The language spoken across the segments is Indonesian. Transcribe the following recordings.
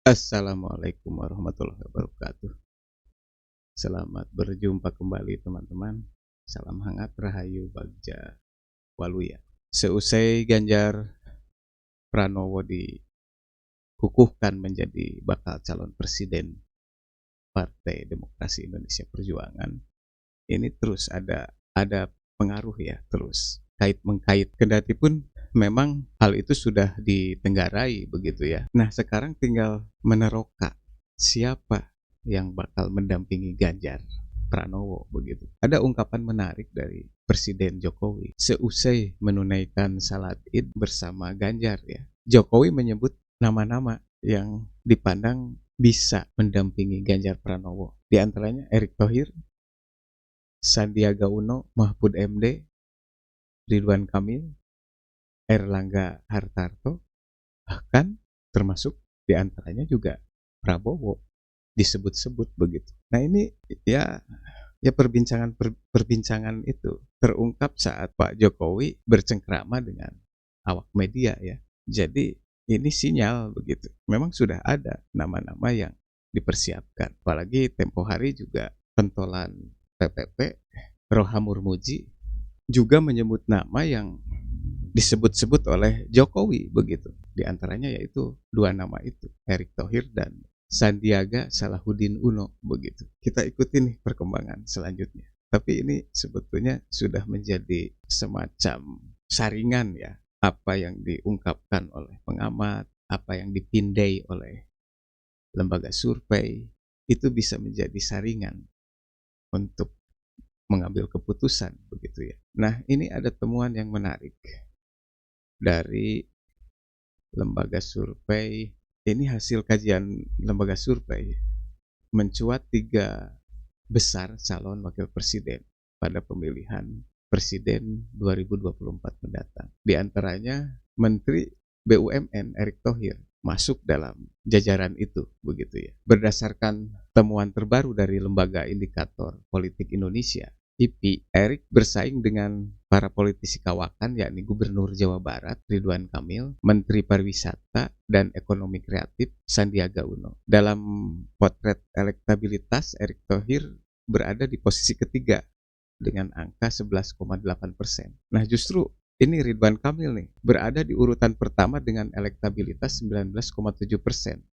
Assalamualaikum warahmatullahi wabarakatuh. Selamat berjumpa kembali teman-teman. Salam hangat Rahayu Bagja Waluya. Seusai Ganjar Pranowo dikukuhkan menjadi bakal calon presiden Partai Demokrasi Indonesia Perjuangan, ini terus ada pengaruh ya, terus kait mengkait, kendati pun memang hal itu sudah ditenggarai begitu ya. Nah, sekarang tinggal meneroka siapa yang bakal mendampingi Ganjar Pranowo begitu. Ada ungkapan menarik dari Presiden Jokowi seusai menunaikan salat Id bersama Ganjar ya. Jokowi menyebut nama-nama yang dipandang bisa mendampingi Ganjar Pranowo. Di antaranya Erick Thohir, Sandiaga Uno, Mahfud MD, Ridwan Kamil, Erlangga Hartarto, bahkan termasuk diantaranya juga Prabowo disebut-sebut begitu. Nah, ini ya perbincangan itu terungkap saat Pak Jokowi bercengkrama dengan awak media ya. Jadi ini sinyal begitu. Memang sudah ada nama-nama yang dipersiapkan. Apalagi tempo hari juga pentolan PPP Rohamur Muji juga menyebut nama yang disebut-sebut oleh Jokowi begitu. Di antaranya yaitu dua nama itu, Erick Thohir dan Sandiaga Salahuddin Uno begitu. Kita ikuti nih perkembangan selanjutnya. Tapi ini sebetulnya sudah menjadi semacam saringan ya, apa yang diungkapkan oleh pengamat, apa yang dipindai oleh lembaga survei, itu bisa menjadi saringan untuk mengambil keputusan begitu ya. Nah, ini ada temuan yang menarik dari lembaga survei. Ini hasil kajian lembaga survei mencuat 3 besar calon wakil presiden pada pemilihan presiden 2024 mendatang. Di antaranya Menteri BUMN Erick Thohir masuk dalam jajaran itu begitu ya. Berdasarkan temuan terbaru dari Lembaga Indikator Politik Indonesia (IPI), Erick bersaing dengan para politisi kawakan yakni Gubernur Jawa Barat Ridwan Kamil, Menteri Pariwisata dan Ekonomi Kreatif Sandiaga Uno. Dalam potret elektabilitas, Erick Thohir berada di posisi ketiga dengan angka 11,8%. Nah, justru ini Ridwan Kamil nih berada di urutan pertama dengan elektabilitas 19,7%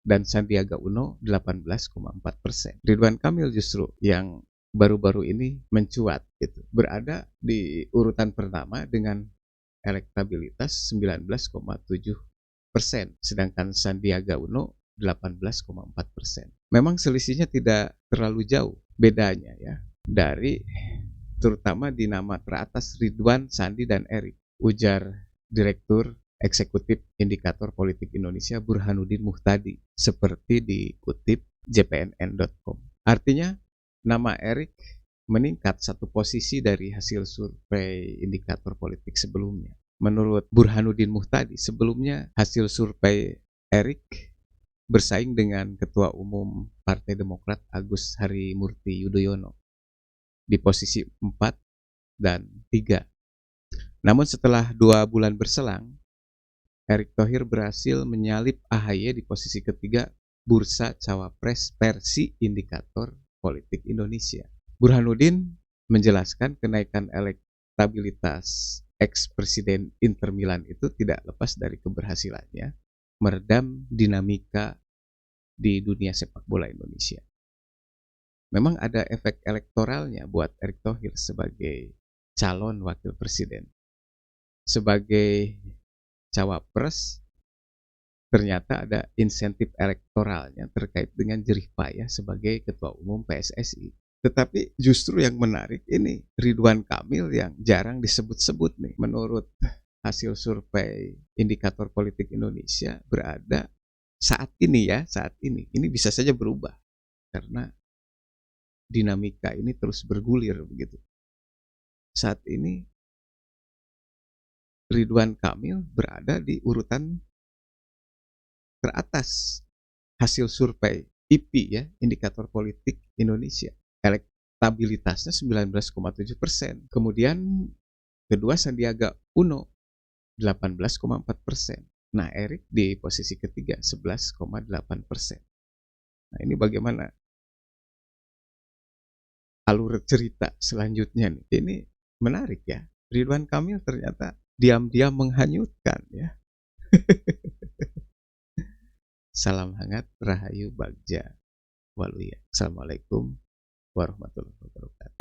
dan Sandiaga Uno 18,4%. Ridwan Kamil justru yang baru-baru ini mencuat gitu, berada di urutan pertama dengan elektabilitas 19,7%, sedangkan Sandiaga Uno 18,4%. Memang selisihnya tidak terlalu jauh bedanya ya, dari terutama di nama teratas Ridwan, Sandi, dan Erick, ujar Direktur Eksekutif Indikator Politik Indonesia Burhanuddin Muhtadi, seperti dikutip jpnn.com. Artinya nama Erick meningkat 1 posisi dari hasil survei indikator politik sebelumnya. Menurut Burhanuddin Muhtadi, sebelumnya hasil survei Erick bersaing dengan Ketua Umum Partai Demokrat Agus Harimurti Yudhoyono di posisi 4 dan 3. Namun setelah 2 bulan berselang, Erick Thohir berhasil menyalip AHY di posisi ketiga bursa cawapres versi Indikator Politik Indonesia. Burhanuddin menjelaskan kenaikan elektabilitas ex-presiden Inter Milan itu tidak lepas dari keberhasilannya meredam dinamika di dunia sepak bola Indonesia. Memang ada efek elektoralnya buat Erick Thohir sebagai calon wakil presiden. Sebagai cawapres, ternyata ada insentif elektoralnya terkait dengan jerih payah sebagai ketua umum PSSI. Tetapi justru yang menarik ini Ridwan Kamil yang jarang disebut-sebut nih. Menurut hasil survei Indikator Politik Indonesia berada saat ini ini bisa saja berubah karena dinamika ini terus bergulir begitu. Saat ini Ridwan Kamil berada di urutan teratas hasil survei IPI ya, Indikator Politik Indonesia. Elektabilitasnya 19,7%. Kemudian kedua Sandiaga Uno 18,4%. Nah, Erik di posisi ketiga 11,8%. Nah, ini bagaimana alur cerita selanjutnya nih? Ini menarik ya. Ridwan Kamil ternyata diam-diam menghanyutkan ya. Salam hangat, Rahayu Bagja Waluya. Assalamualaikum warahmatullahi wabarakatuh.